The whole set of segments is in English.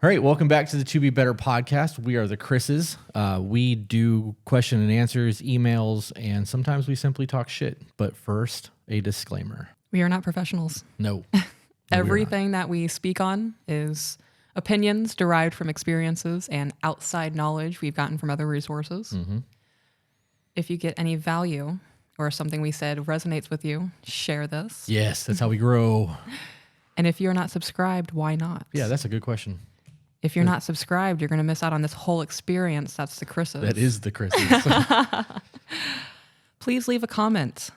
All right, welcome back to the To Be Better podcast. We are the Chris's. We do question and answers, emails, and sometimes we simply talk shit. But first, a disclaimer. We are not professionals. No. Everything that we speak on is opinions derived from experiences and outside knowledge we've gotten from other resources. Mm-hmm. If you get any value or something we said resonates with you, share this. Yes, that's how we grow. And if you're not subscribed, why not? Yeah, that's a good question. If you're not subscribed, you're going to miss out on this whole experience. That's the Chris's. That is the Chris's. Please leave a comment.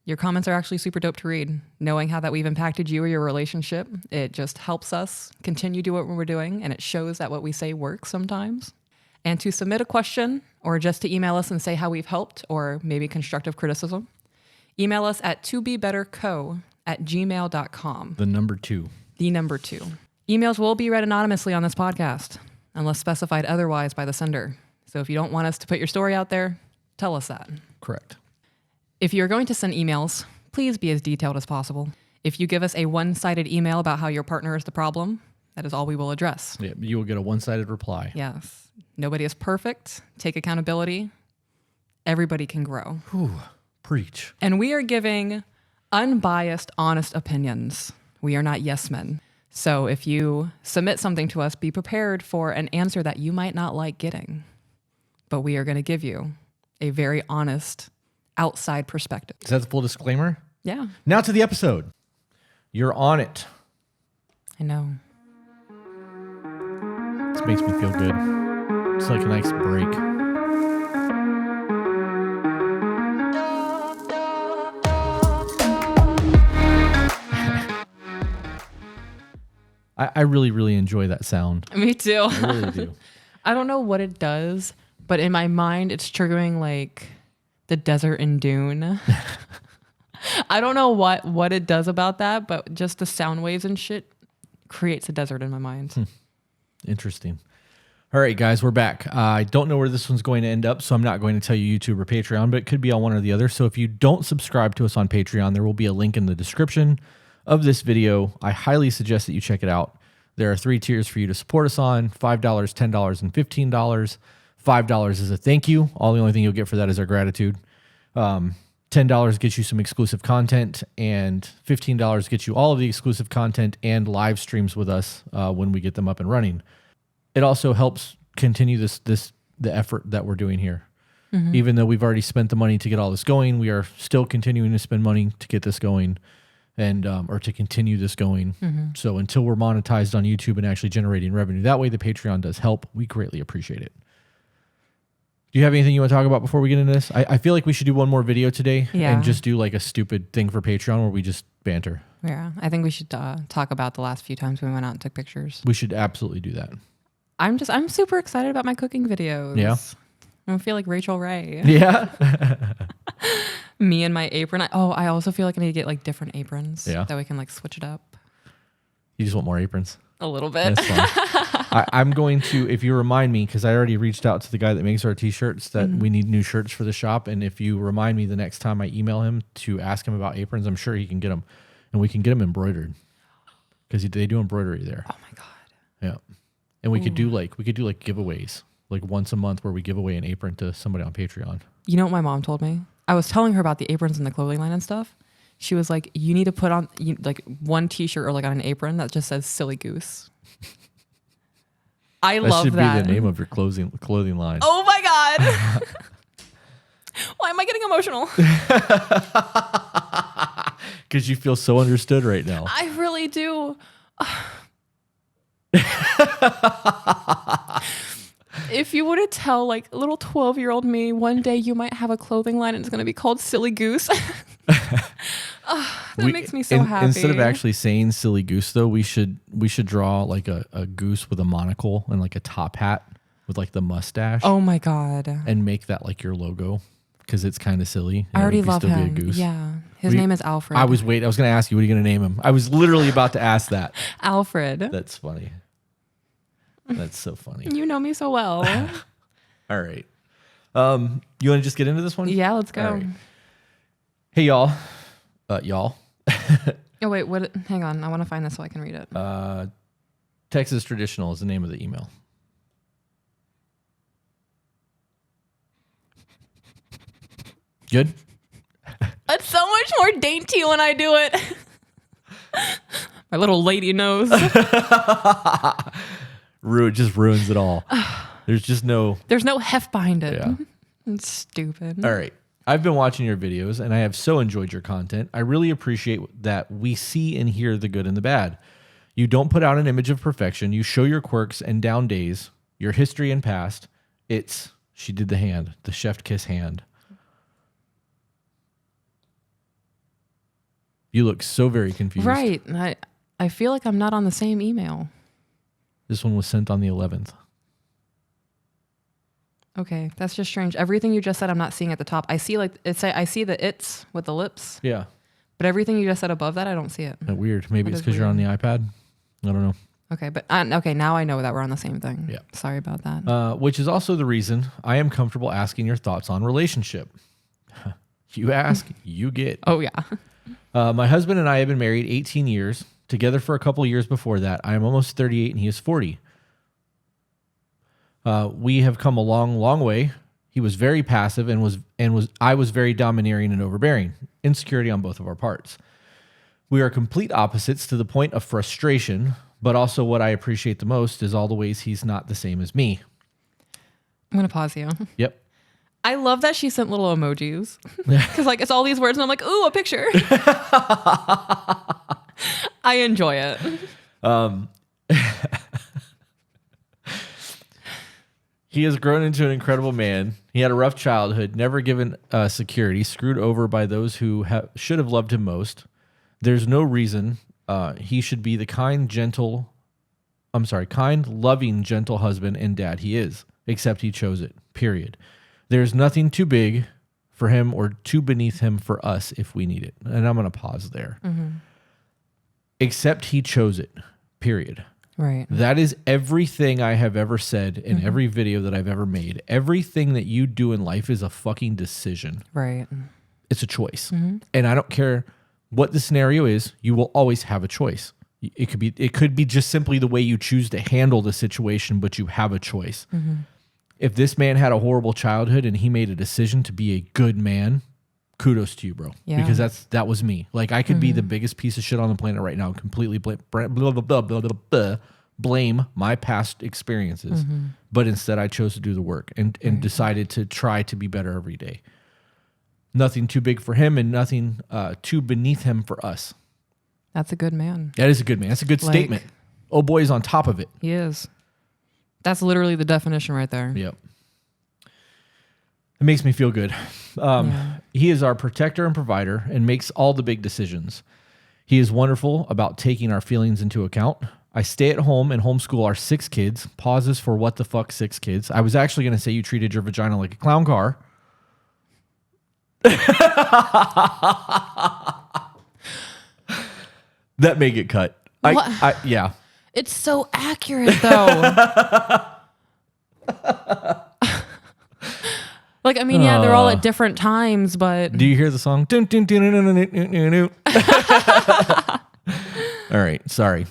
Your comments are actually super dope to read. Knowing how that we've impacted you or your relationship, it just helps us continue to do what we're doing, and it shows that what we say works sometimes. And to submit a question or just to email us and say how we've helped or maybe constructive criticism, email us at tobetterco@gmail.com. The number 2. The number 2. Emails will be read anonymously on this podcast, unless specified otherwise by the sender. So if you don't want us to put your story out there, tell us that. Correct. If you're going to send emails, please be as detailed as possible. If you give us a one-sided email about how your partner is the problem, that is all we will address. Yeah, you will get a one-sided reply. Yes. Nobody is perfect. Take accountability. Everybody can grow. Whew, preach. And we are giving unbiased, honest opinions. We are not yes men. So if you submit something to us, be prepared for an answer that you might not like getting. But we are going to give you a very honest, outside perspective. Is that the full disclaimer? Yeah. Now to the episode. You're on it. I know. This makes me feel good. It's like a nice break. I really, really enjoy that sound. Me too. I really do. I don't know what it does, but in my mind, it's triggering like the desert in Dune. I don't know what it does about that, but just the sound waves and shit creates a desert in my mind. Interesting. All right, guys, we're back. I don't know where this one's going to end up, so I'm not going to tell you YouTube or Patreon, but it could be on one or the other. So if you don't subscribe to us on Patreon, there will be a link in the description of this video. I highly suggest that you check it out. There are 3 tiers for you to support us on: $5, $10, and $15. $5 is a thank you. The only thing you'll get for that is our gratitude. $10 gets you some exclusive content, and $15 gets you all of the exclusive content and live streams with us when we get them up and running. It also helps continue the effort that we're doing here. Mm-hmm. Even though we've already spent the money to get all this going, we are still continuing to spend money to get this going. And or to continue this going. Mm-hmm. So until we're monetized on YouTube and actually generating revenue, that way the Patreon does help. We greatly appreciate it. Do you have anything you want to talk about before we get into this? I feel like we should do one more video today and just do like a stupid thing for Patreon where we just banter. Yeah, I think we should talk about the last few times we went out and took pictures. We should absolutely do that. I'm super excited about my cooking videos. Yeah. I feel like Rachel Ray. Yeah. Me and my apron. I also feel like I need to get like different aprons. Yeah. That we can like switch it up. You just want more aprons? A little bit. That's fine. I'm going to, if you remind me, because I already reached out to the guy that makes our t-shirts, that we need new shirts for the shop. And if you remind me the next time I email him to ask him about aprons, I'm sure he can get them. And we can get them embroidered. Because they do embroidery there. Oh my God. Yeah. And we could do like giveaways. Like once a month where we give away an apron to somebody on Patreon. You know what my mom told me? I was telling her about the aprons and the clothing line and stuff. She was like, you need to put on like one t-shirt or like on an apron that just says Silly Goose. I love that. That should be the name of your clothing line. Oh my God. Why am I getting emotional? Because you feel so understood right now. I really do. If you were to tell like little 12-year-old me one day you might have a clothing line and it's going to be called Silly Goose. That makes me so happy. Instead of actually saying Silly Goose though, we should draw like a goose with a monocle and like a top hat with like the mustache. Oh my God. And make that like your logo because it's kind of silly. I already love him. Be a goose. Yeah. His name is Alfred. I was going to ask you, what are you going to name him? I was literally about to ask that. Alfred. That's funny. That's so funny. You know me so well. All right. You want to just get into this one? Yeah, let's go. Right. Hey, y'all. Y'all. Oh, wait. What? Hang on. I want to find this so I can read it. Texas Traditional is the name of the email. Good? It's so much more dainty when I do it. My little lady knows. It just ruins it all. There's no heft behind it. Yeah. It's stupid. All right. I've been watching your videos and I have so enjoyed your content. I really appreciate that we see and hear the good and the bad. You don't put out an image of perfection. You show your quirks and down days, your history and past. She did the hand, the chef kiss hand. You look so very confused. Right. I feel like I'm not on the same email. This one was sent on the 11th. Okay, that's just strange. Everything you just said, I'm not seeing at the top. I see I see the it's with the lips. Yeah. But everything you just said above that, I don't see it. Weird. Maybe it's because you're on the iPad. I don't know. Okay, but okay, now I know that we're on the same thing. Yeah. Sorry about that. Which is also the reason I am comfortable asking your thoughts on relationship. You ask, you get. Oh, yeah. My husband and I have been married 18 years, together for a couple years before that. I am almost 38 and he is 40. We have come a long, long way. He was very passive I was very domineering and overbearing. Insecurity on both of our parts. We are complete opposites to the point of frustration, but also what I appreciate the most is all the ways he's not the same as me. I'm going to pause you. Yep. I love that she sent little emojis because it's all these words and I'm like, ooh, a picture. I enjoy it. He has grown into an incredible man. He had a rough childhood, never given security, screwed over by those who should have loved him most. There's no reason he should be the kind, loving, gentle husband and dad he is, except he chose it, period. There's nothing too big for him or too beneath him for us if we need it. And I'm going to pause there. Mm-hmm. Except he chose it, period. Right. That is everything I have ever said in every video that I've ever made. Everything that you do in life is a fucking decision. Right. It's a choice. Mm-hmm. And I don't care what the scenario is, you will always have a choice. It could be just simply the way you choose to handle the situation, but you have a choice. Mm-hmm. If this man had a horrible childhood and he made a decision to be a good man, kudos to you, bro. Yeah. Because that was me. Like I could be the biggest piece of shit on the planet right now, completely blame my past experiences. Mm-hmm. But instead I chose to do the work and decided to try to be better every day. Nothing too big for him and nothing too beneath him for us. That's a good man. That is a good man. That's a good statement. Oh boy is on top of it. He is. That's literally the definition right there. Yep. It makes me feel good. He is our protector and provider and makes all the big decisions. He is wonderful about taking our feelings into account. I stay at home and homeschool our 6 kids. Pauses for what the fuck 6 kids. I was actually going to say you treated your vagina like a clown car. That may get cut. Yeah. It's so accurate though. They're all at different times, but do you hear the song? All right, sorry.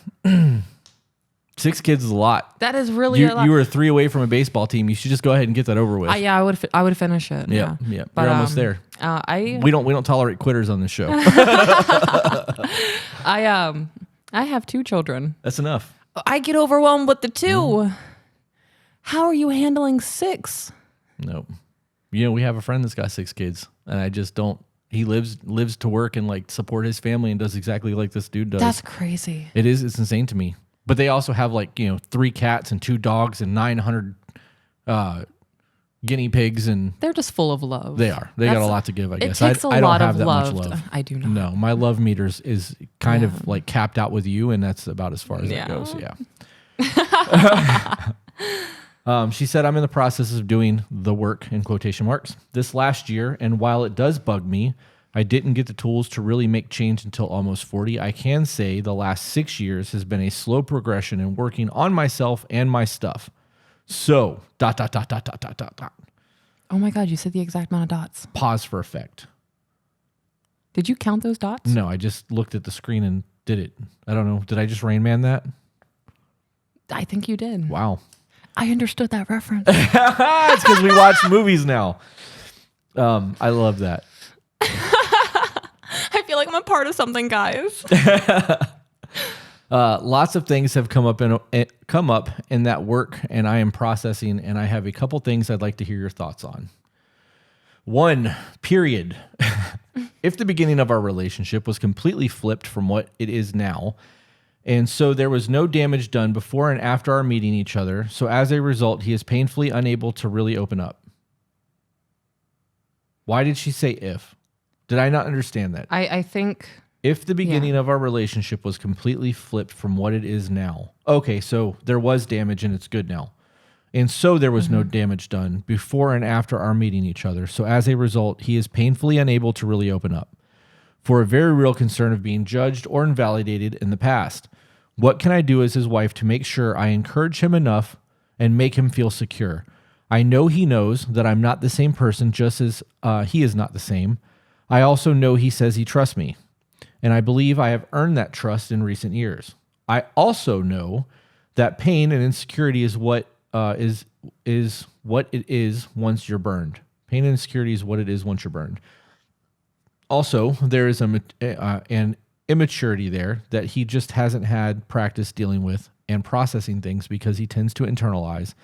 6 kids is a lot. That is really a lot. You were 3 away from a baseball team. You should just go ahead and get that over with. I would finish it. Yeah. But, you're almost there. We don't tolerate quitters on this show. I have 2 children. That's enough. I get overwhelmed with the 2. How are you handling 6? Nope. We have a friend that's got 6 kids, and I just don't. He lives to work and support his family and does exactly like this dude does. That's crazy. It is. It's insane to me. But they also have 3 cats and 2 dogs and 900 guinea pigs, and they're just full of love. They are. They got a lot to give, I guess. It takes I don't have that love. much love. I do not. No, my love meters is kind of capped out with you, and that's about as far as it goes. Yeah. She said, I'm in the process of doing the work in quotation marks this last year. And while it does bug me, I didn't get the tools to really make change until almost 40. I can say the last 6 years has been a slow progression in working on myself and my stuff. So, ... Oh my God, you said the exact amount of dots. Pause for effect. Did you count those dots? No, I just looked at the screen and did it. I don't know. Did I just Rain Man that? I think you did. Wow. I understood that reference. It's because we watch movies now. I love that. I feel like I'm a part of something, guys. Lots of things have come up in that work, and I am processing, and I have a couple things I'd like to hear your thoughts on. One, period. If the beginning of our relationship was completely flipped from what it is now, and so there was no damage done before and after our meeting each other, so as a result, he is painfully unable to really open up. Why did she say if? Did I not understand that? I think... If the beginning of our relationship was completely flipped from what it is now. Okay, so there was damage and it's good now. And so there was no damage done before and after our meeting each other. So as a result, he is painfully unable to really open up for a very real concern of being judged or invalidated in the past. What can I do as his wife to make sure I encourage him enough and make him feel secure? I know he knows that I'm not the same person, just as he is not the same. I also know he says he trusts me, and I believe I have earned that trust in recent years. I also know that pain and insecurity is what is what it is once you're burned. Pain and insecurity is what it is once you're burned. Also, there is an immaturity there that he just hasn't had practice dealing with and processing things because he tends to internalize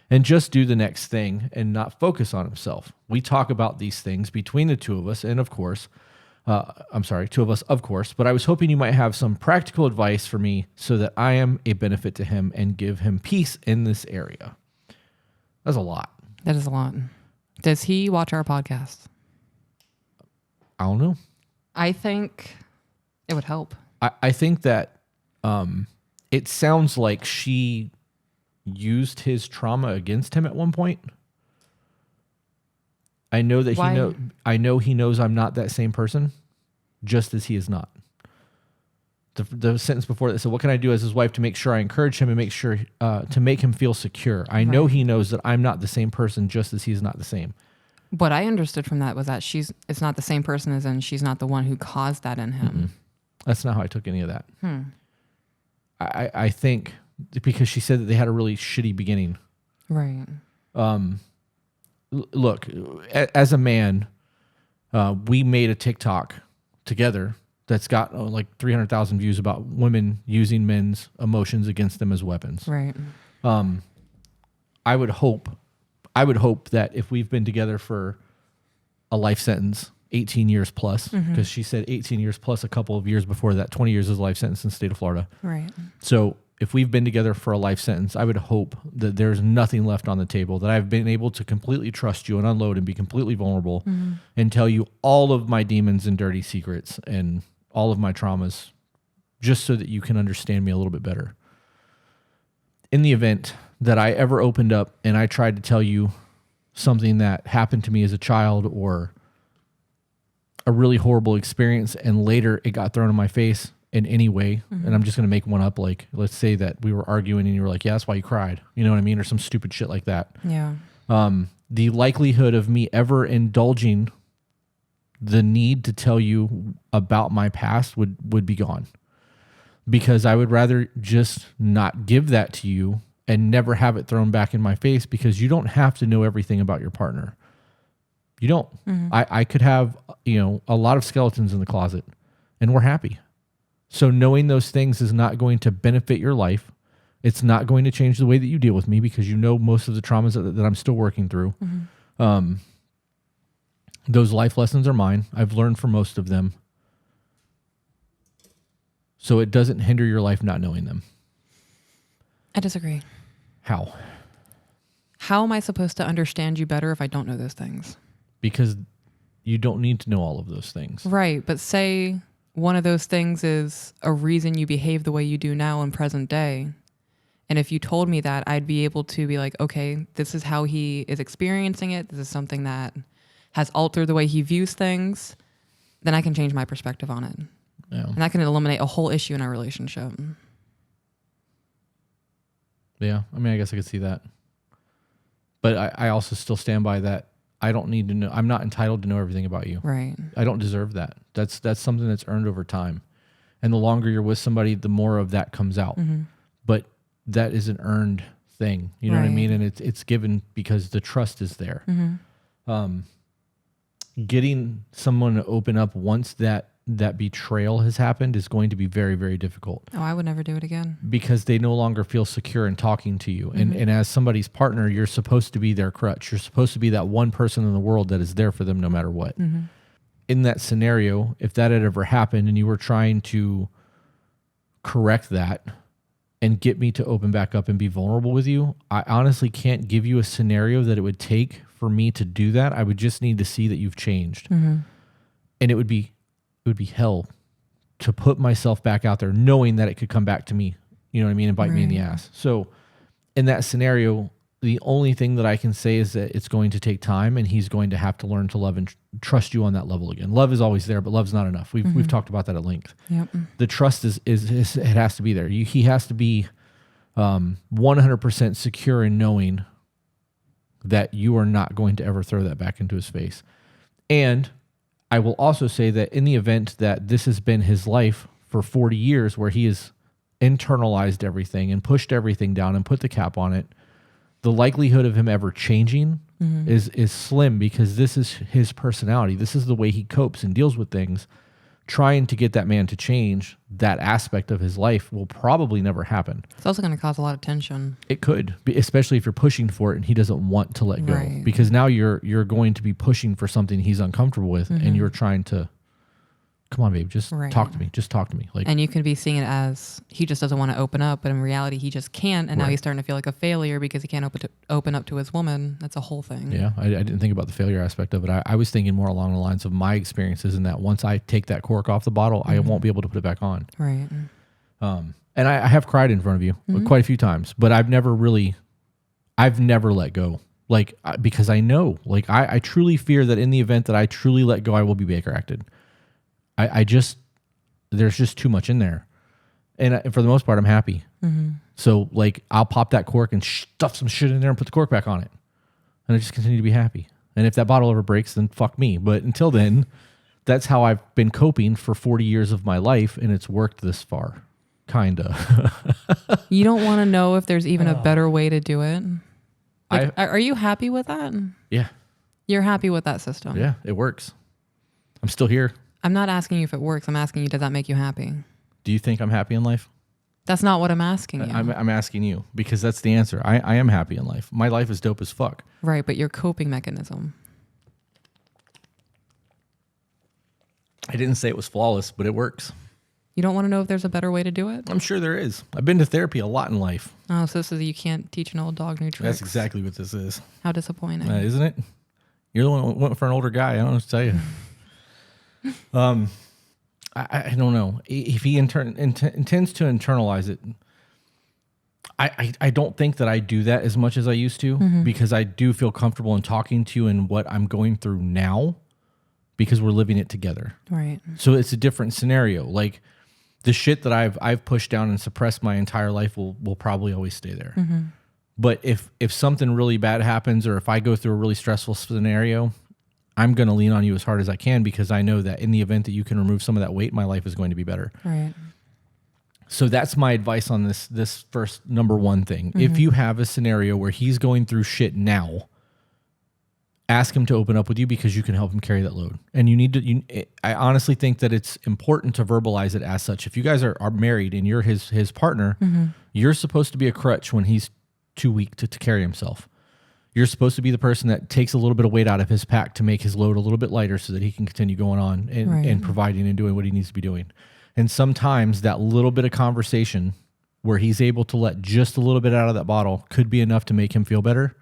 and just do the next thing and not focus on himself. We talk about these things between the two of us, and of course, two of us, of course, but I was hoping you might have some practical advice for me so that I am a benefit to him and give him peace in this area. That's a lot. That is a lot. Does he watch our podcast? I don't know. I think it would help. I think that it sounds like she used his trauma against him at one point. I know that he knows I'm not that same person, just as he is not. The sentence before that said, "What can I do as his wife to make sure I encourage him and make sure to make him feel secure? I know he knows that I'm not the same person, just as he's not the same." What I understood from that was that it's not the same person as in she's not the one who caused that in him. Mm-mm. That's not how I took any of that. I think because she said that they had a really shitty beginning. Right. Look, as a man, we made a TikTok together that's got like 300,000 views about women using men's emotions against them as weapons. Right. I would hope that if we've been together for a life sentence, 18 years plus, because she said 18 years plus a couple of years before that, 20 years is a life sentence in the state of Florida. Right. So if we've been together for a life sentence, I would hope that there's nothing left on the table, that I've been able to completely trust you and unload and be completely vulnerable and tell you all of my demons and dirty secrets and all of my traumas, just so that you can understand me a little bit better. In the event that I ever opened up and I tried to tell you something that happened to me as a child or a really horrible experience, and later it got thrown in my face in any way, and I'm just going to make one up, like, let's say that we were arguing and you were like, yeah, that's why you cried. You know what I mean? Or some stupid shit like that. Yeah. The likelihood of me ever indulging the need to tell you about my past would be gone, because I would rather just not give that to you and never have it thrown back in my face, because you don't have to know everything about your partner. You don't. I could have, a lot of skeletons in the closet and we're happy. So knowing those things is not going to benefit your life. It's not going to change the way that you deal with me, because you know most of the traumas that I'm still working through. Those life lessons are mine. I've learned from most of them. So it doesn't hinder your life not knowing them. I disagree. How? How am I supposed to understand you better if I don't know those things? Because you don't need to know all of those things. Right. But say one of those things is a reason you behave the way you do now in present day. And if you told me that, I'd be able to be like, okay, this is how he is experiencing it. This is something that has altered the way he views things. Then I can change my perspective on it. Yeah. And that can eliminate a whole issue in our relationship. Yeah. I mean, I guess I could see that. But I also still stand by that. I don't need to know. I'm not entitled to know everything about you. Right. I don't deserve that. That's something that's earned over time. And the longer you're with somebody, the more of that comes out. But that is an earned thing. You know what I Right. mean? And it's given because the trust is there. Getting someone to open up once that betrayal has happened is going to be very, very difficult. Oh, I would never do it again. Because they no longer feel secure in talking to you. And as somebody's partner, you're supposed to be their crutch. You're supposed to be that one person in the world that is there for them no matter what. In that scenario, if that had ever happened and you were trying to correct that and get me to open back up and be vulnerable with you, I honestly can't give you a scenario that it would take for me to do that. I would just need to see that you've changed. And it would be hell to put myself back out there knowing that it could come back to me, you know what I mean, and bite me in the ass. So in that scenario, the only thing that I can say is that it's going to take time and he's going to have to learn to love and trust you on that level again. Love is always there, but love's not enough. We've talked about that at length. Yep. The trust is it has to be there. He has to be 100% secure in knowing that you are not going to ever throw that back into his face. And I will also say that in the event that this has been his life for 40 years where he has internalized everything and pushed everything down and put the cap on it, the likelihood of him ever changing is slim because this is his personality. This is the way he copes and deals with things. Trying to get that man to change that aspect of his life will probably never happen. It's also going to cause a lot of tension. It could, especially if you're pushing for it and he doesn't want to let go. Right. Because now you're going to be pushing for something he's uncomfortable with and you're trying to, come on, babe, just talk to me. Just talk to me. Like, and you can be seeing it as he just doesn't want to open up, but in reality, he just can't. And now he's starting to feel like a failure because he can't open up to his woman. That's a whole thing. Yeah, I didn't think about the failure aspect of it. I was thinking more along the lines of my experiences in that once I take that cork off the bottle, I won't be able to put it back on. Right. And I have cried in front of you quite a few times, but I've never let go. Like, because I know, like, I truly fear that in the event that I truly let go, I will be Baker acted. There's just too much in there. And for the most part, I'm happy. So like, I'll pop that cork and stuff some shit in there and put the cork back on it. And I just continue to be happy. And if that bottle ever breaks, then fuck me. But until then, that's how I've been coping for 40 years of my life. And it's worked this far. Kinda. You don't want to know if there's even a better way to do it. Like, are you happy with that? Yeah. You're happy with that system? Yeah, it works. I'm still here. I'm not asking you if it works. I'm asking you, does that make you happy? Do you think I'm happy in life? That's not what I'm asking you. I'm asking you because that's the answer. I am happy in life. My life is dope as fuck. Right, but your coping mechanism. I didn't say it was flawless, but it works. You don't want to know if there's a better way to do it? I'm sure there is. I've been to therapy a lot in life. Oh, so this is you can't teach an old dog new tricks. That's exactly what this is. How disappointing. Isn't it? You're the one who went for an older guy. I don't know what to tell you. I don't know. If he intends to internalize it, I don't think that I do that as much as I used to because I do feel comfortable in talking to you and what I'm going through now because we're living it together. Right. So it's a different scenario. Like the shit that I've pushed down and suppressed my entire life will probably always stay there. But if something really bad happens or if I go through a really stressful scenario, I'm going to lean on you as hard as I can because I know that in the event that you can remove some of that weight, my life is going to be better. Right. So that's my advice on this first number one thing. If you have a scenario where he's going through shit now, ask him to open up with you because you can help him carry that load. And you need to, I honestly think that it's important to verbalize it as such. If you guys are married and you're his partner, you're supposed to be a crutch when he's too weak to carry himself. You're supposed to be the person that takes a little bit of weight out of his pack to make his load a little bit lighter so that he can continue going on and providing and doing what he needs to be doing. And sometimes that little bit of conversation where he's able to let just a little bit out of that bottle could be enough to make him feel better.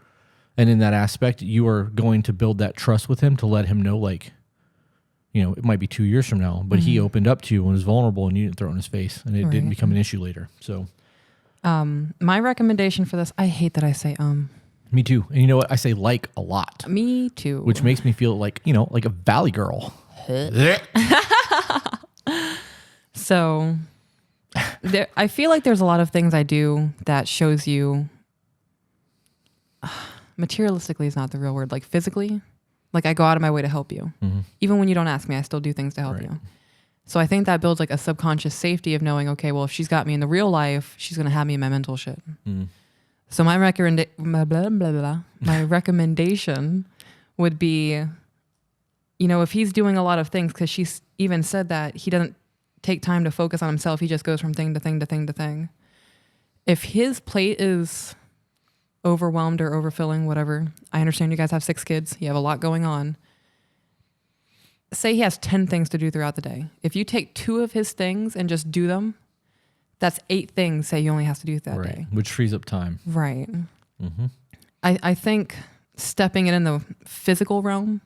And in that aspect, you are going to build that trust with him to let him know, like, you know, it might be 2 years from now, but he opened up to you and was vulnerable and you didn't throw it in his face and it didn't become an issue later. So, my recommendation for this, I hate that I say, Me too. And you know what? I say like a lot. Me too. Which makes me feel like, you know, like a valley girl. So I feel like there's a lot of things I do that shows you materialistically is not the real word, like physically. Like I go out of my way to help you. Even when you don't ask me, I still do things to help you. So I think that builds like a subconscious safety of knowing, okay, well, if she's got me in the real life, she's going to have me in my mental shit. So my recommendation would be, you know, if he's doing a lot of things, because she's even said that he doesn't take time to focus on himself. He just goes from thing to thing to thing to thing. If his plate is overwhelmed or overfilling, whatever, I understand you guys have 6 kids. You have a lot going on. Say he has 10 things to do throughout the day. If you take 2 of his things and just do them, that's 8 things say he only has to do that day. Which frees up time. Right. I think stepping in the physical realm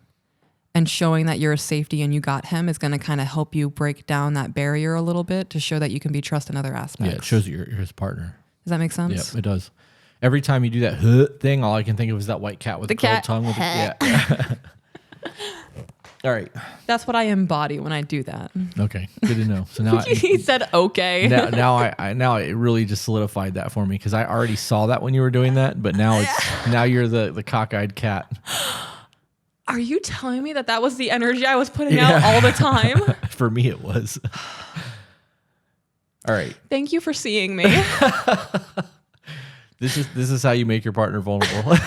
and showing that you're a safety and you got him is going to kind of help you break down that barrier a little bit to show that you can be trusted in other aspects. Yeah, it shows that you're his partner. Does that make sense? Yep, it does. Every time you do that thing, all I can think of is that white cat with the curled tongue. Yeah. All right. That's what I embody when I do that. Okay, good to know. So now he said okay. now it really just solidified that for me because I already saw that when you were doing that, but now you're the cockeyed cat. Are you telling me that was the energy I was putting out all the time? For me, it was. All right. Thank you for seeing me. This is how you make your partner vulnerable.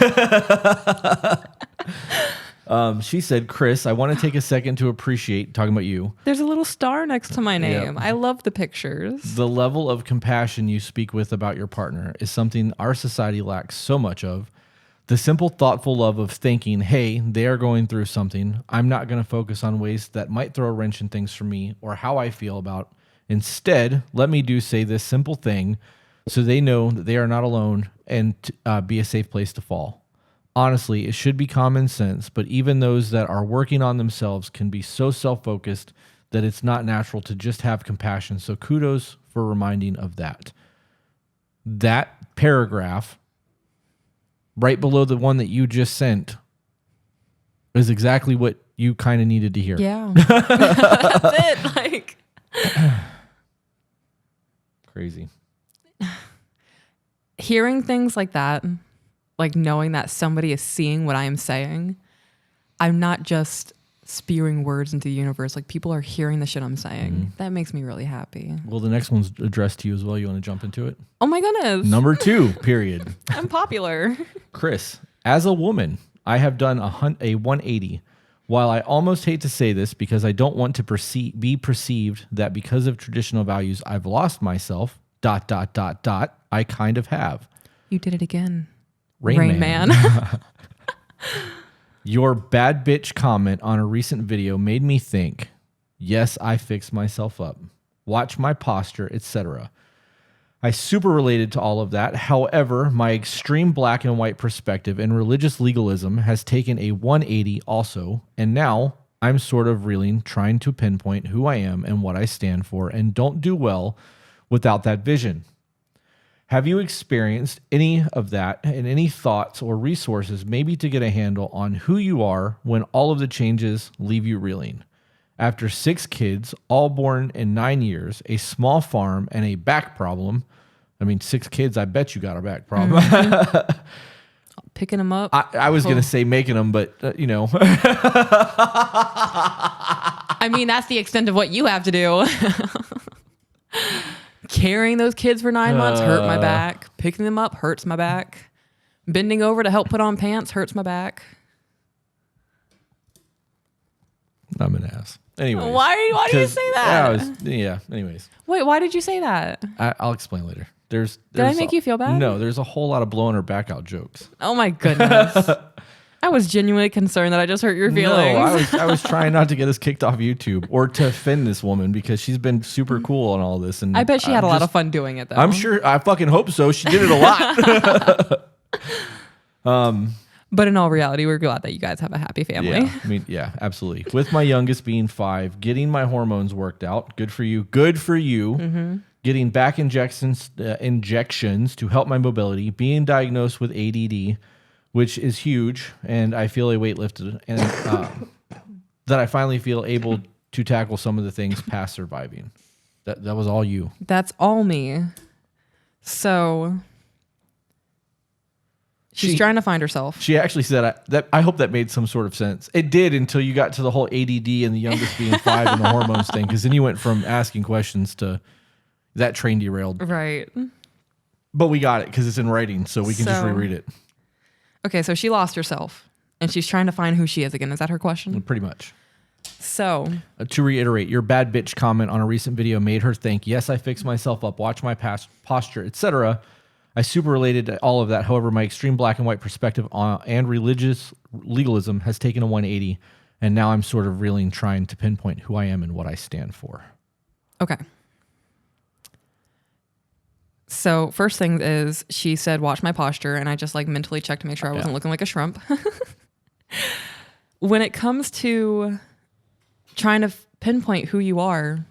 She said, Chris, I want to take a second to appreciate, talking about you. There's a little star next to my name. Yep. I love the pictures. The level of compassion you speak with about your partner is something our society lacks so much of. The simple, thoughtful love of thinking, hey, they are going through something. I'm not going to focus on ways that might throw a wrench in things for me or how I feel about. Instead, let me say this simple thing so they know that they are not alone and be a safe place to fall. Honestly, it should be common sense, but even those that are working on themselves can be so self-focused that it's not natural to just have compassion. So kudos for reminding of that. That paragraph right below the one that you just sent is exactly what you kind of needed to hear. Yeah. That's it. Like crazy. Hearing things like that, like knowing that somebody is seeing what I am saying, I'm not just spewing words into the universe. Like people are hearing the shit I'm saying. That makes me really happy. Well, the next one's addressed to you as well. You want to jump into it? Oh my goodness. Number 2, period. I'm popular. Chris, as a woman, I have done a 180. While I almost hate to say this because I don't want to be perceived that because of traditional values I've lost myself, ... I kind of have. You did it again. Rain Man. Your bad bitch comment on a recent video made me think, yes, I fixed myself up. Watch my posture, etc. I super related to all of that. However, my extreme black and white perspective and religious legalism has taken a 180 also, and now I'm sort of reeling, trying to pinpoint who I am and what I stand for, and don't do well without that vision. Have you experienced any of that and any thoughts or resources maybe to get a handle on who you are when all of the changes leave you reeling? After 6 kids, all born in 9 years, a small farm, and a back problem. I mean, 6 kids, I bet you got a back problem. Picking them up. I was going to say making them, but you know. I mean, that's the extent of what you have to do. Carrying those kids for 9 months hurt my back. Picking them up hurts my back. Bending over to help put on pants hurts my back. I'm an ass. Anyways. Why do you say that? Yeah, anyways. Wait, why did you say that? I'll explain later. Did I make you feel bad? No, there's a whole lot of blowing her back out jokes. Oh my goodness. I was genuinely concerned that I just hurt your feelings. No, I was trying not to get us kicked off YouTube or to offend this woman because she's been super cool on all this. And I bet she had a lot of fun doing it though. I'm sure. I fucking hope so. She did it a lot. But in all reality, we're glad that you guys have a happy family. Yeah, absolutely. With my youngest being 5, getting my hormones worked out. Good for you. Good for you. Mm-hmm. Getting back injections to help my mobility. Being diagnosed with ADD, which is huge, and I feel a weight lifted, and that I finally feel able to tackle some of the things past surviving. That was all you. That's all me. So She's trying to find herself. She actually said I hope that made some sort of sense. It did until you got to the whole ADD and the youngest being 5 and the hormones thing, because then you went from asking questions to that train derailed. Right. But we got it because it's in writing, so we can just reread it. Okay, so she lost herself, and she's trying to find who she is again. Is that her question? Pretty much. So, to reiterate, your bad bitch comment on a recent video made her think, yes, I fixed myself up, watch my past posture, etc. I super related to all of that. However, my extreme black and white perspective and religious legalism has taken a 180, and now I'm sort of reeling, trying to pinpoint who I am and what I stand for. Okay. So first thing is she said, watch my posture. And I just like mentally checked to make sure I wasn't looking like a shrimp. When it comes to trying to pinpoint who you are,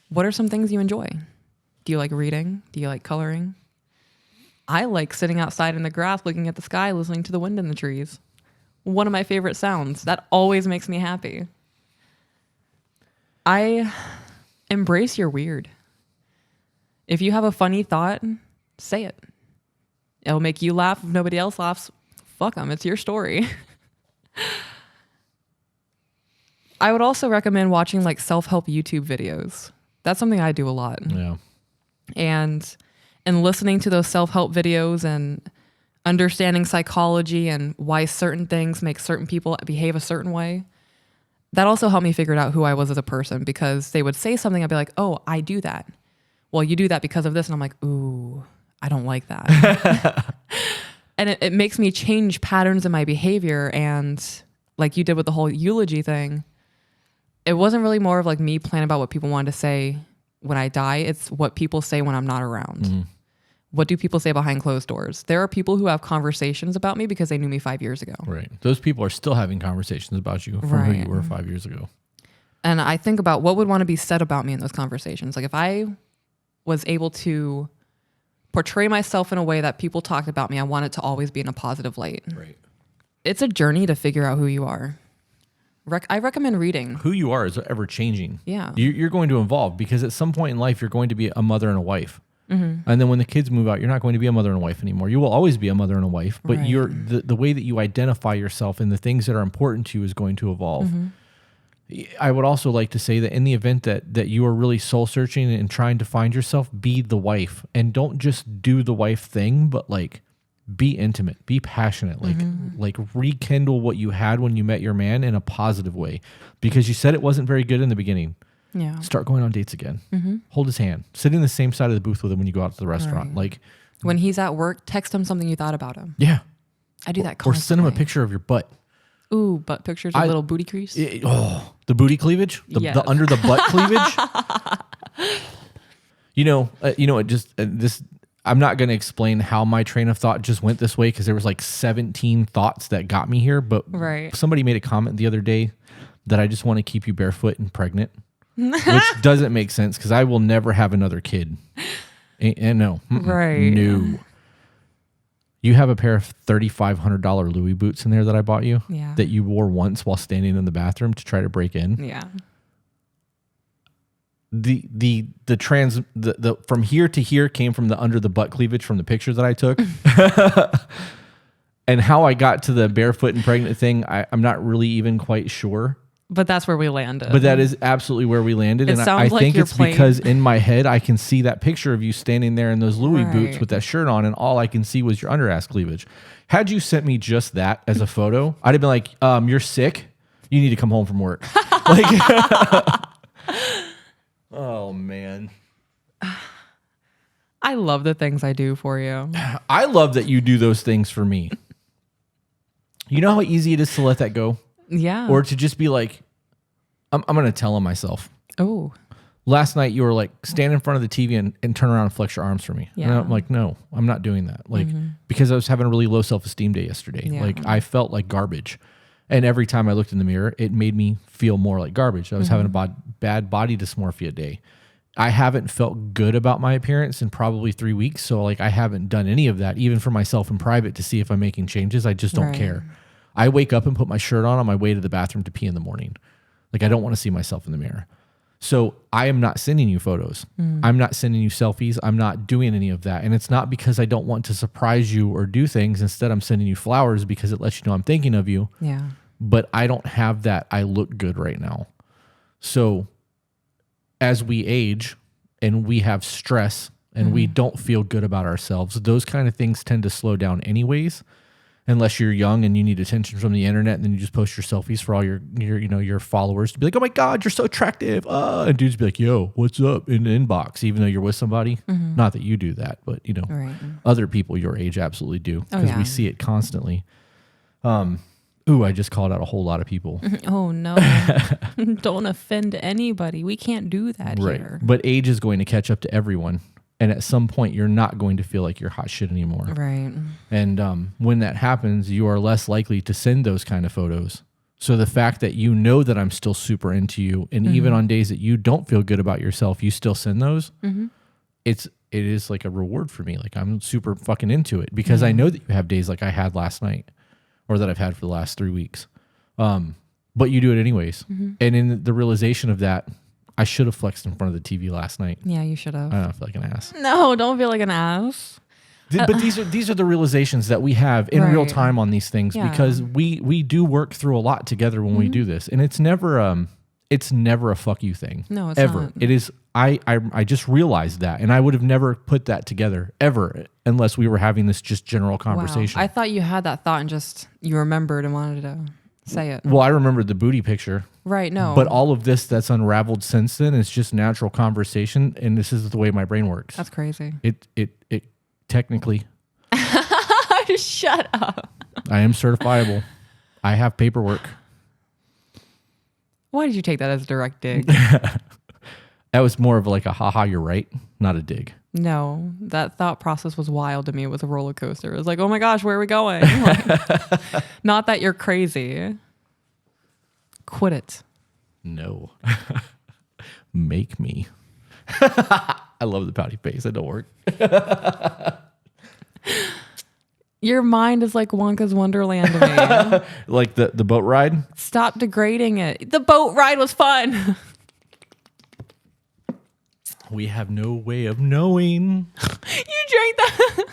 what are some things you enjoy? Do you like reading? Do you like coloring? I like sitting outside in the grass, looking at the sky, listening to the wind in the trees. One of my favorite sounds. That always makes me happy. I embrace your weird. If you have a funny thought, say it. It'll make you laugh. If nobody else laughs, fuck them. It's your story. I would also recommend watching like self-help YouTube videos. That's something I do a lot. Yeah. And listening to those self-help videos and understanding psychology and why certain things make certain people behave a certain way. That also helped me figure out who I was as a person, because they would say something, I'd be like, oh, I do that. Well, you do that because of this. And I'm like, ooh, I don't like that. And it makes me change patterns in my behavior. And like you did with the whole eulogy thing, it wasn't really more of like me planning about what people wanted to say when I die. It's what people say when I'm not around. Mm-hmm. What do people say behind closed doors? There are people who have conversations about me because they knew me 5 years ago. Right. Those people are still having conversations about you from who you were 5 years ago. And I think about what would want to be said about me in those conversations. Like if I was able to portray myself in a way that people talked about me, I want it to always be in a positive light. Right. It's a journey to figure out who you are. I recommend reading. Who you are is ever changing. Yeah. You're going to evolve, because at some point in life, you're going to be a mother and a wife. Mm-hmm. And then when the kids move out, you're not going to be a mother and a wife anymore. You will always be a mother and a wife, but the way that you identify yourself and the things that are important to you is going to evolve. Mm-hmm. I would also like to say that in the event that you are really soul searching and trying to find yourself, be the wife, and don't just do the wife thing, but like be intimate, be passionate, like rekindle what you had when you met your man in a positive way, because you said it wasn't very good in the beginning. Yeah. Start going on dates again. Mm-hmm. Hold his hand. Sit in the same side of the booth with him when you go out to the restaurant. Right. Like when he's at work, text him something you thought about him. Yeah. I do that constantly. Or send him a picture of your butt. Ooh, butt pictures with little booty crease. The booty cleavage, yes. the under the butt cleavage. It just this. I'm not going to explain how my train of thought just went this way, because there was like 17 thoughts that got me here. But somebody made a comment the other day that I just want to keep you barefoot and pregnant, which doesn't make sense, because I will never have another kid. And no, no. You have a pair of $3,500 Louis boots in there that I bought you that you wore once while standing in the bathroom to try to break in. Yeah. The from here to here came from the under the butt cleavage from the picture that I took. And how I got to the barefoot and pregnant thing, I'm not really even quite sure. But that's where we landed. But that is absolutely where we landed. And I think it's because in my head, I can see that picture of you standing there in those Louis boots with that shirt on, and all I can see was your under ass cleavage. Had you sent me just that as a photo, I'd have been like, you're sick. You need to come home from work. Oh, man. I love the things I do for you. I love that you do those things for me. You know how easy it is to let that go? Yeah. Or to just be like, I'm going to tell him myself. Oh. Last night you were like, stand in front of the TV and turn around and flex your arms for me. Yeah. And I'm like, no, I'm not doing that. Like, because I was having a really low self-esteem day yesterday. Yeah. Like I felt like garbage. And every time I looked in the mirror, it made me feel more like garbage. I was having a bad body dysmorphia day. I haven't felt good about my appearance in probably 3 weeks. So like I haven't done any of that, even for myself in private, to see if I'm making changes. I just don't care. I wake up and put my shirt on my way to the bathroom to pee in the morning. Like I don't want to see myself in the mirror. So I am not sending you photos. I'm not sending you selfies. I'm not doing any of that. And it's not because I don't want to surprise you or do things. Instead, I'm sending you flowers because it lets you know I'm thinking of you. Yeah. But I don't have that I look good right now. So as we age and we have stress and we don't feel good about ourselves, those kind of things tend to slow down anyways. Unless you're young and you need attention from the internet, and then you just post your selfies for all your followers to be like, oh my God, you're so attractive. And dudes be like, yo, what's up in the inbox? Even though you're with somebody. Not that you do that, but Right. other people your age absolutely do because we see it constantly. I just called out a whole lot of people. Oh no. Don't offend anybody. We can't do that here. But age is going to catch up to everyone. And at some point, you're not going to feel like you're hot shit anymore. Right. And when that happens, you are less likely to send those kind of photos. So the fact that you know that I'm still super into you, and even on days that you don't feel good about yourself, you still send those, it is like a reward for me. Like I'm super fucking into it because I know that you have days like I had last night or that I've had for the last 3 weeks. But you do it anyways. And in the realization of that, I should have flexed in front of the TV last night. Yeah, you should have. I don't feel like an ass. No, don't feel like an ass. But these are the realizations that we have in real time on these things because we do work through a lot together when we do this, and it's never a fuck you thing. No, it's ever. not. It is. I just realized that, and I would have never put that together ever unless we were having this just general conversation. Wow. I thought you had that thought and just you remembered and wanted to say it. Well, I remembered the booty picture. Right. No. But all of this that's unraveled since then is just natural conversation, and this is the way my brain works. That's crazy. It technically. Shut up. I am certifiable. I have paperwork. Why did you take that as a direct dig? That was more of like a haha, you're right, not a dig. No, that thought process was wild to me. It was a roller coaster. It was like, oh my gosh, where are we going? Like, not that you're crazy. Quit it. No. Make me. I love the pouty face. That don't work. Your mind is like Wonka's Wonderland to me. Like the boat ride? Stop degrading it. The boat ride was fun. We have no way of knowing. You drank that.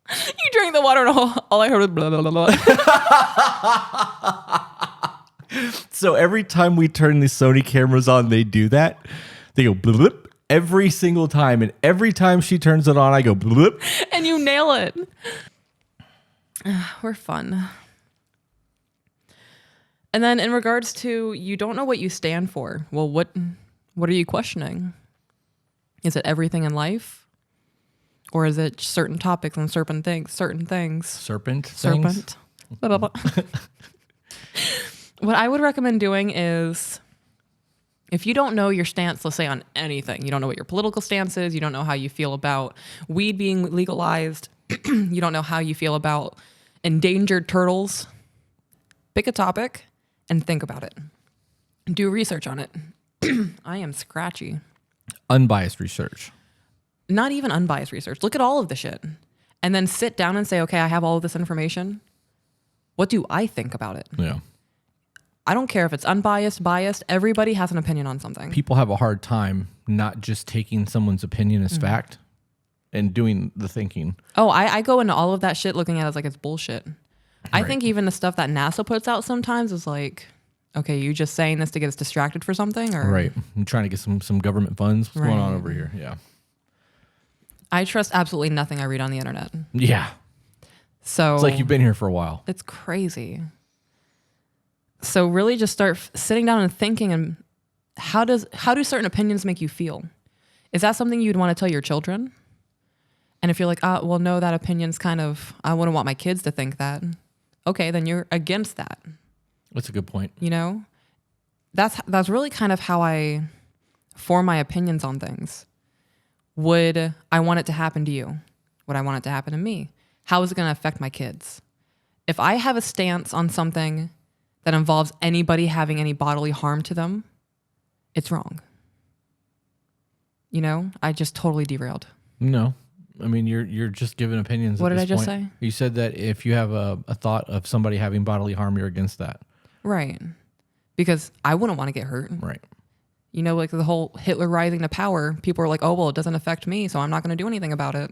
You drank the water and all I heard was blah, blah, blah, blah. So every time we turn the Sony cameras on, they do that. They go blip, blip every single time. And every time she turns it on, I go blip. And you nail it. We're fun. And then in regards to you don't know what you stand for. Well, what are you questioning? Is it everything in life? Or is it certain topics and certain things? Serpent? Blah, blah, blah. What I would recommend doing is, if you don't know your stance, let's say on anything, you don't know what your political stance is, you don't know how you feel about weed being legalized, you don't know how you feel about endangered turtles, pick a topic and think about it. Do research on it. I am scratchy. Unbiased research. Not even unbiased research. Look at all of the shit. And then sit down and say, okay, I have all of this information. What do I think about it? Yeah. I don't care if it's unbiased, biased. Everybody has an opinion on something. People have a hard time not just taking someone's opinion as fact and doing the thinking. Oh, I go into all of that shit looking at it as like it's bullshit. I think even the stuff that NASA puts out sometimes is like, okay, you just saying this to get us distracted for something? Or Right. I'm trying to get some government funds. What's going on over here? Yeah. I trust absolutely nothing I read on the internet. Yeah. So It's like you've been here for a while. It's crazy. So really just start sitting down and thinking, and how do certain opinions make you feel? Is that something you'd want to tell your children? And if you're like, well, no, that opinion's kind of, I wouldn't want my kids to think that. Okay, then you're against that. That's a good point. You know? That's really kind of how I form my opinions on things. Would I want it to happen to you? Would I want it to happen to me? How is it going to affect my kids? If I have a stance on something that involves anybody having any bodily harm to them, it's wrong. You know, I just totally derailed. No, I mean, you're just giving opinions. What at did I this just point. say? You said that if you have a thought of somebody having bodily harm, you're against that. Right. Because I wouldn't want to get hurt. Right. You know, like the whole Hitler rising to power, people are like, oh, well, it doesn't affect me, so I'm not going to do anything about it.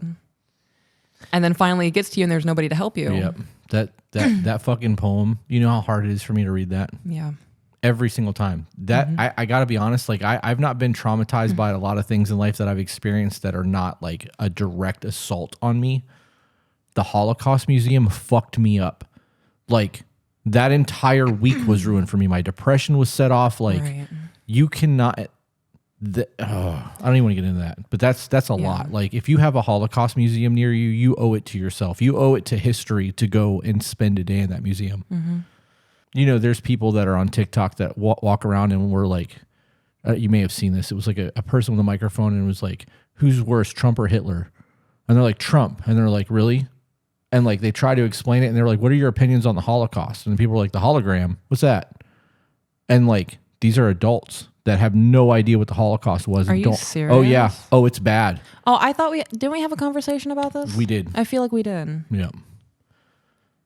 And then finally it gets to you and there's nobody to help you. Yep. That fucking poem, you know how hard it is for me to read that? Yeah. Every single time. That I got to be honest, like I've not been traumatized by a lot of things in life that I've experienced that are not like a direct assault on me. The Holocaust Museum fucked me up. Like that entire week was ruined for me. My depression was set off. Like you cannot. I don't even want to get into that, but that's a lot. Like if you have a Holocaust museum near you, you owe it to yourself. You owe it to history to go and spend a day in that museum. You know, there's people that are on TikTok that walk around and we're like, you may have seen this. It was like a person with a microphone and it was like, who's worse, Trump or Hitler? And they're like, Trump. And they're like, really? And like they try to explain it and they're like, what are your opinions on the Holocaust? And people are like, the hologram, what's that? And like, these are adults that have no idea what the Holocaust was. Are and you don't, serious? Oh yeah. Oh, it's bad. Oh, I thought didn't we have a conversation about this? We did. I feel like we did. Yeah.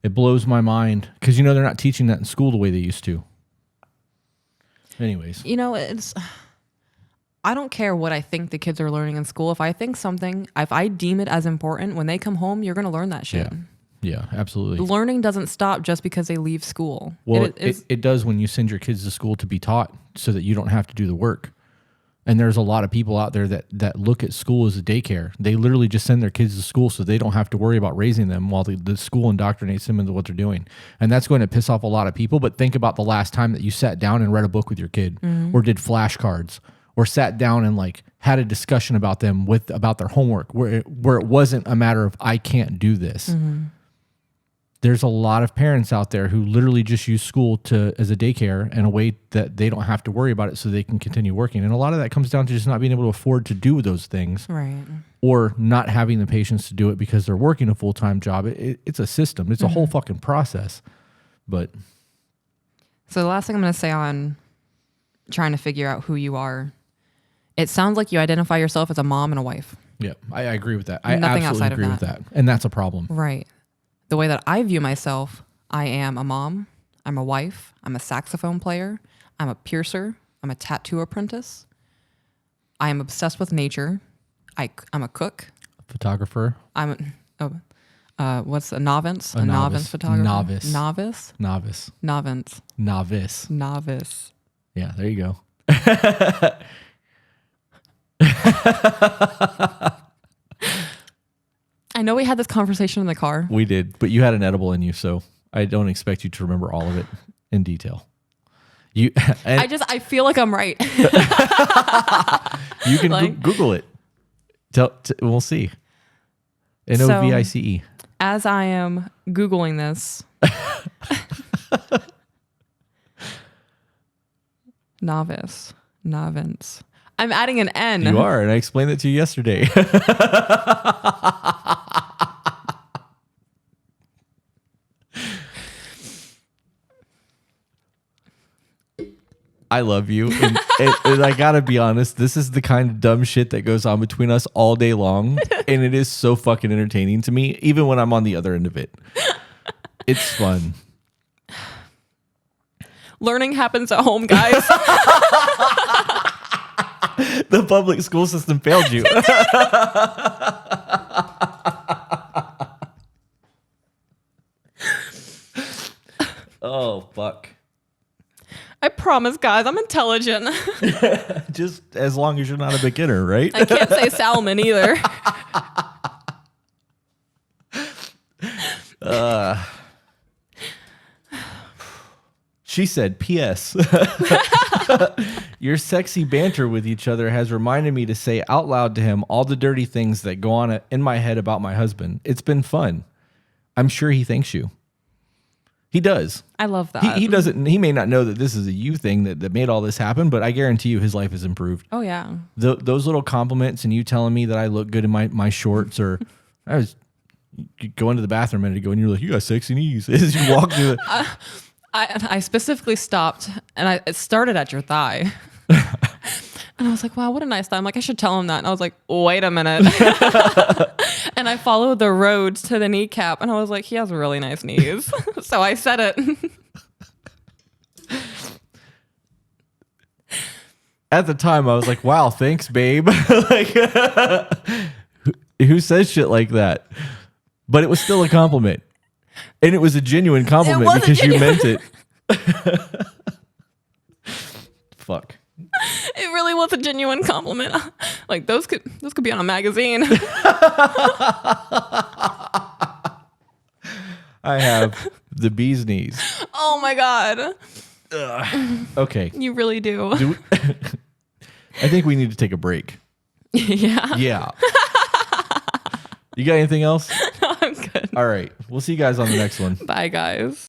It blows my mind because, you know, they're not teaching that in school the way they used to. Anyways. You know, I don't care what I think the kids are learning in school. If I deem it as important, when they come home, you're going to learn that shit. Yeah. Yeah, absolutely. Learning doesn't stop just because they leave school. Well, it does when you send your kids to school to be taught so that you don't have to do the work. And there's a lot of people out there that look at school as a daycare. They literally just send their kids to school so they don't have to worry about raising them while the school indoctrinates them into what they're doing. And that's going to piss off a lot of people. But think about the last time that you sat down and read a book with your kid or did flashcards or sat down and like had a discussion about them about their homework where it wasn't a matter of I can't do this. There's a lot of parents out there who literally just use school as a daycare in a way that they don't have to worry about it so they can continue working. And a lot of that comes down to just not being able to afford to do those things. Right. Or not having the patience to do it because they're working a full-time job. It's a system. It's a whole fucking process. But so the last thing I'm going to say on trying to figure out who you are, it sounds like you identify yourself as a mom and a wife. Yeah, I agree with that. I Nothing absolutely outside agree of with that. And that's a problem. Right. The way that I view myself, I am a mom, I'm a wife, I'm a saxophone player, I'm a piercer, I'm a tattoo apprentice, I am obsessed with nature, I'm a cook, Photographer. what's a novice? A novice photographer? Novice. Novice. Yeah, there you go. I know we had this conversation in the car. We did, but you had an edible in you, so I don't expect you to remember all of it in detail. I feel like I'm right. You can Google it. We'll see. Novice. As I am Googling this, novice. I'm adding an N. You are, and I explained that to you yesterday. I love you. And I gotta be honest, this is the kind of dumb shit that goes on between us all day long. And it is so fucking entertaining to me, even when I'm on the other end of it. It's fun. Learning happens at home, guys. The public school system failed you. Oh, fuck. I promise, guys, I'm intelligent. Just as long as you're not a beginner, right? I can't say salmon either. She said, P.S. Your sexy banter with each other has reminded me to say out loud to him all the dirty things that go on in my head about my husband. It's been fun. I'm sure he thanks you. He does. I love that. He doesn't. He may not know that this is a you thing that made all this happen, but I guarantee you his life has improved. Oh, yeah. Those little compliments and you telling me that I look good in my shorts, or I was going to the bathroom a minute ago and you're like, you got sexy knees as you walk through the... I specifically stopped and it started at your thigh. And I was like, wow, what a nice thigh. I'm like, I should tell him that. And I was like, wait a minute. And I followed the road to the kneecap and I was like, he has really nice knees. So I said it. at the time I was like, wow, thanks, babe. Like, who says shit like that? But it was still a compliment. And it was a genuine compliment because you meant it. Fuck. It really was a genuine compliment. Like those could be on a magazine. I have the bee's knees. Oh my God. Okay. You really do. I think we need to take a break. Yeah. Yeah. You got anything else? No, I'm good. All right. We'll see you guys on the next one. Bye, guys.